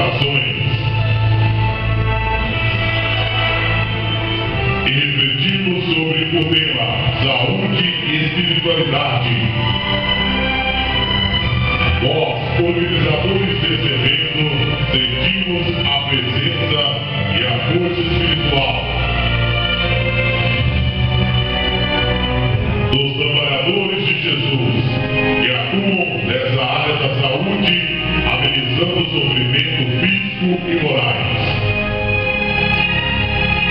corações. E refletimos sobre o tema saúde e espiritualidade. Nós, organizadores desse evento, sentimos a presença e a força espiritual dos trabalhadores de Jesus que atuam nessa área da saúde, amenizando o sofrimento físico e morais.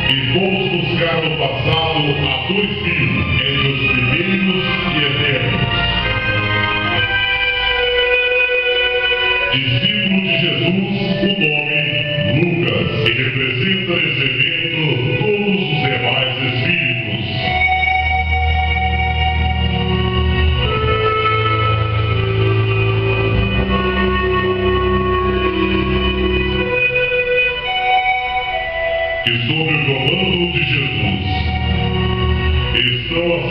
E fomos buscar no passado atores vivos entre os primeiros e eternos. Discípulo de Jesus, o nome Lucas, que representa nesse evento todos os demais espíritos. Que sob o comando de Jesus estão a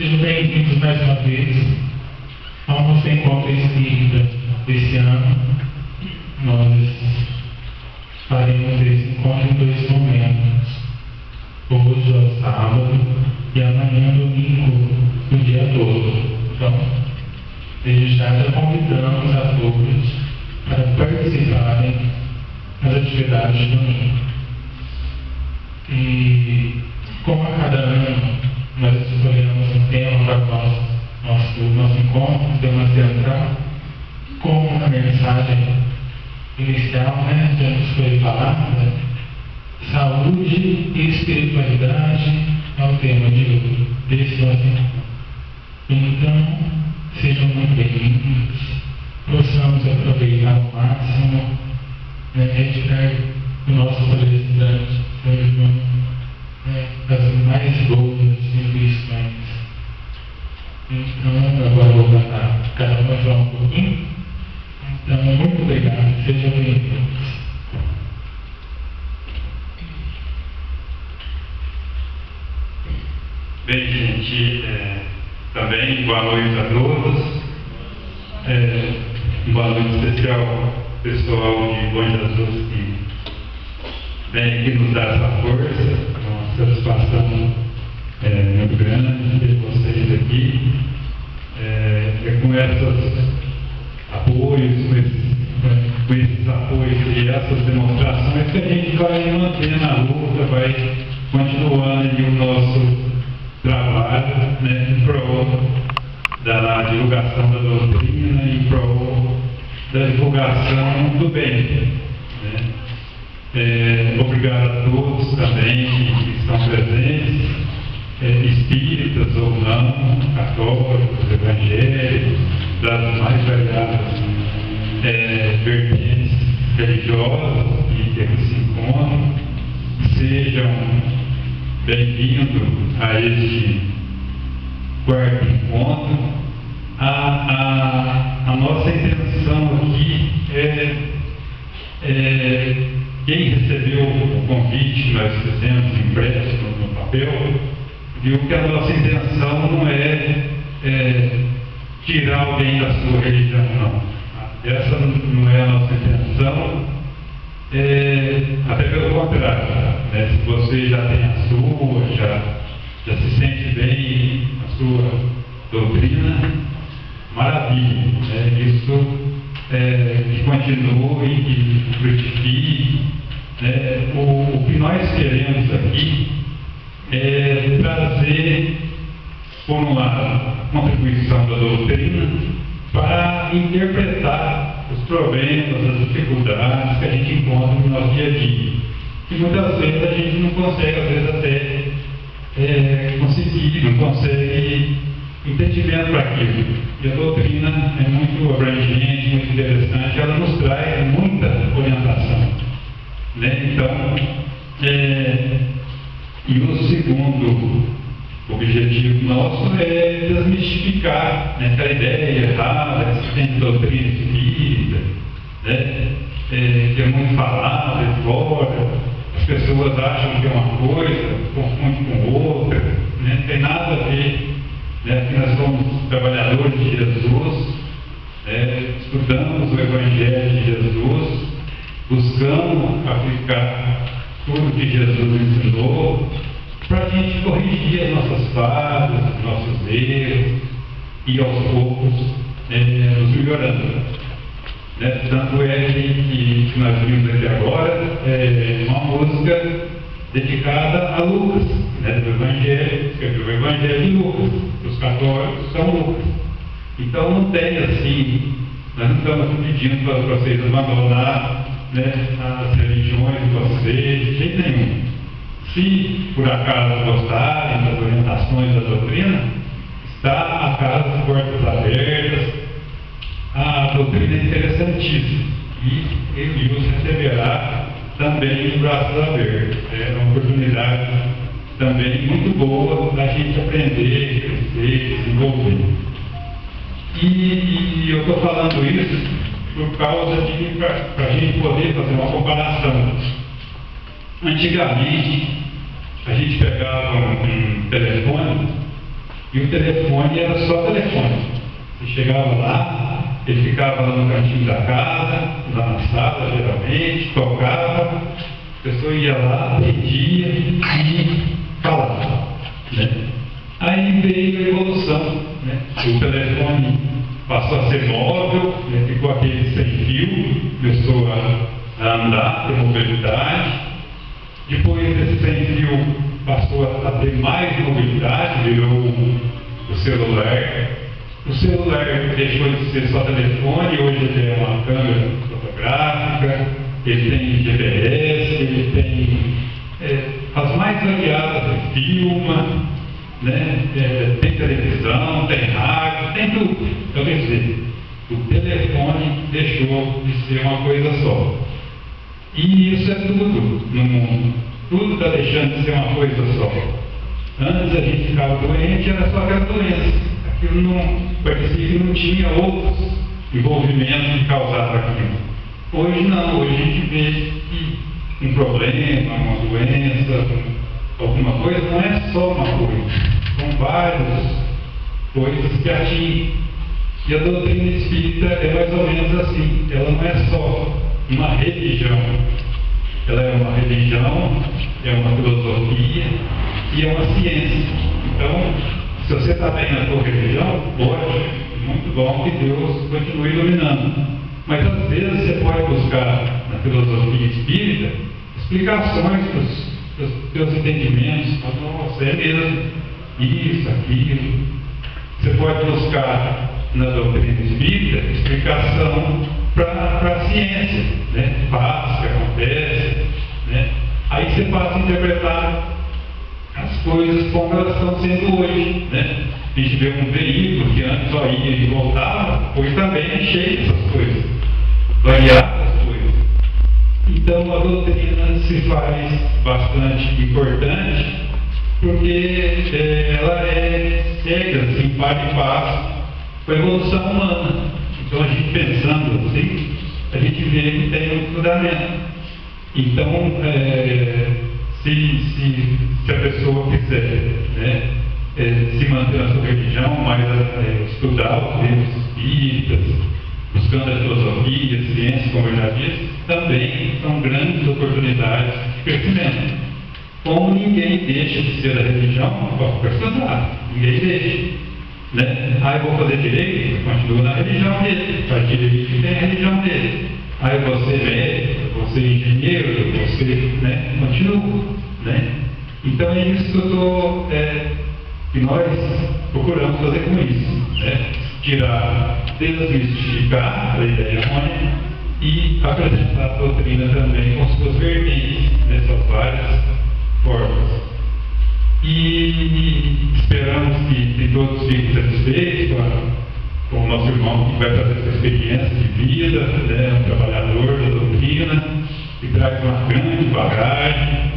Sejam bem-vindos mais uma vez ao nosso encontro espírita desse ano. Nós faremos esse encontro em 2 momentos. Hoje, ao sábado, e amanhã, domingo, o dia todo. Então, desde já convidamos a todos para participarem das atividades de domingo. E, como a cada ano, nós escolhemos um tema para o nosso encontro, um tema central, com uma mensagem inicial, temos foi falada, saúde e espiritualidade é o tema desse nosso encontro. Então, sejam muito bem-vindos, possamos aproveitar ao máximo, retirar do nosso palestrante, Sr. João, as mais boas intuições. Então, agora vou botar cada uma falar um pouquinho. Então, muito obrigado, sejam bem-vindos. Bem, gente, também boa noite a todos. Boa noite especial ao pessoal de Bom Jesus que vem aqui nos dar essa força. Uma satisfação muito grande ter vocês aqui. Com esses apoios, com esses apoios e essas demonstrações que a gente vai manter na luta, vai continuando ali o nosso trabalho, em prol da divulgação da doutrina, em prol da divulgação do bem. Obrigado a todos também que estão presentes, espíritas ou não, católicos, evangélicos, das mais variadas vertentes religiosas que aqui se encontram. Sejam bem-vindos a este 4º encontro. A nossa intenção aqui quem recebeu o convite que nós fizemos impresso no papel, viu que a nossa intenção não é tirar alguém da sua religião, não. Essa não é a nossa intenção, até pelo contrário, se você já tem a sua, já se sente bem a sua doutrina, maravilha, isso que continue, que frutifique. O que nós queremos aqui é trazer, por um lado, uma contribuição da doutrina para interpretar os problemas, as dificuldades que a gente encontra no nosso dia a dia. E muitas vezes a gente não consegue, às vezes até conseguir, não consegue entendimento para aquilo. E a doutrina é muito abrangente, muito interessante, ela nos traz muita orientação. Então, e o segundo objetivo nosso é desmistificar essa ideia errada, essa tem doutrina espírita, que é muito falada de fora. As pessoas acham que é uma coisa, confundem com outra, não tem nada a ver. Que nós somos trabalhadores de Jesus, estudamos o Evangelho de Jesus, buscamos aplicar tudo que Jesus ensinou, para a gente corrigir as nossas falhas, os nossos erros, e aos poucos nos melhorando. Tanto é que nós vimos aqui agora uma música dedicada a Lucas, do Evangelho, escreveu o Evangelho de Lucas. Os católicos são Lucas. Então não tem assim, nós não estamos pedindo para vocês abandonar as religiões de vocês, de jeito nenhum. Se por acaso gostarem das orientações da doutrina, está a casa de portas abertas. A doutrina é interessantíssima e ele os receberá também de braços abertos. É uma oportunidade também muito boa da gente aprender, crescer, desenvolver. E eu estou falando isso por causa de para a gente poder fazer uma comparação. Antigamente, a gente pegava um telefone e o telefone era só telefone. Você chegava lá, ele ficava lá no cantinho da casa, lá na sala, geralmente, tocava, a pessoa ia lá, pedia e falava, né? Aí veio a evolução, né? O telefone passou a ser móvel, né? Ficou aquele sem fio, começou a andar, ter mobilidade. Depois desse sem fio passou a ter mais mobilidade, virou o celular. O celular deixou de ser só telefone, hoje ele é uma câmera fotográfica, ele tem GPS, ele tem as mais variadas, filma, né? Tem televisão, tem rádio, tem tudo. Então, quer dizer, o telefone deixou de ser uma coisa só. E isso é tudo no mundo. Tudo está deixando de ser uma coisa só. Antes a gente ficava doente, era só aquela doença. Aquilo não parecia que não tinha outros envolvimentos que causavam aquilo. Hoje não, hoje a gente vê que um problema, uma doença, alguma coisa, não é só uma coisa, são várias coisas que atingem. E a doutrina espírita é mais ou menos assim, ela não é só uma religião, ela é uma religião, é uma filosofia e é uma ciência. Então, se você está bem na sua religião, ótimo, muito bom que Deus continue iluminando. Mas às vezes você pode buscar na filosofia espírita explicações para os seus entendimentos. Nossa, é mesmo, isso, aquilo. Você pode buscar na doutrina espírita explicação para a ciência, né? Fatos que acontecem, né? Aí você passa a interpretar as coisas como elas estão sendo hoje, né? A gente vê um veículo que antes só ia e voltava, hoje também é cheio dessas coisas, variadas coisas. Então a doutrina se faz bastante importante porque ela segue assim, par e passo com a evolução humana. Então a gente pensando assim, a gente vê que tem um fundamento. Então, se a pessoa quiser, né, se manter na sua religião, mas estudar os livros espíritas, buscando a filosofia, a ciência, como eu já disse, também são grandes oportunidades de crescimento. Como ninguém deixa de ser da religião para estudar, ninguém deixa. Né? Aí eu vou fazer direito, continua na religião dele, faz direito, tem a religião dele. Aí você é médico, você é engenheiro, você, né, continua. Né? Então é isso que nós procuramos fazer com isso, né? Tirar, desmistificar a ideia errônea e apresentar a doutrina também com suas vertentes nessas várias formas. E esperamos que todos fiquem satisfeitos com o nosso irmão que vai trazer essa experiência de vida, né? Um trabalhador da doutrina, que traz uma grande bagagem,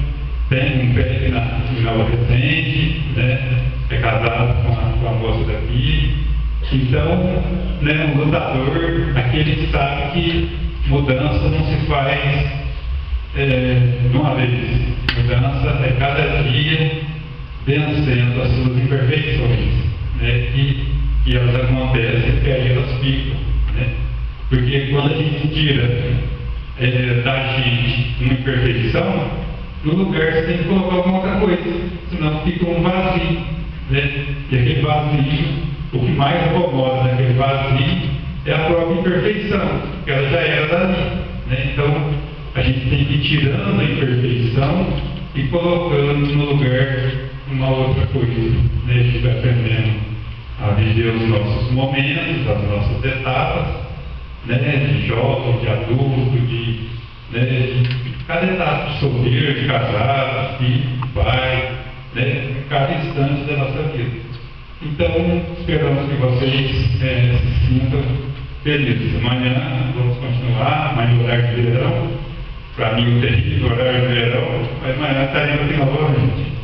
tem um pé na Nova Resende, né? É casado com a moça daqui. Então, né, um lutador, aquele que sabe que mudança não se faz de uma vez. Mudança é cada dia vencendo as suas imperfeições, né? E elas acontecem porque aí elas ficam, né? Porque quando a gente tira da gente uma imperfeição, no lugar você tem que colocar alguma outra coisa, senão fica um vazio, né? E aquele vazio, o que mais incomoda naquele vazio é a própria imperfeição, que ela já era dali, né? Então a gente tem que ir tirando a imperfeição e colocando no lugar uma outra coisa, né? A gente vai aprendendo a viver os nossos momentos, as nossas etapas, né? De jovem, de adulto, de cada etapa de solteiro, de casado, filho, pai, né? Cada instante da nossa vida. Então, esperamos que vocês se sintam felizes. Amanhã vamos continuar, amanhã no horário de verão, para mim o terrível horário de verão, mas amanhã estaremos aqui novamente.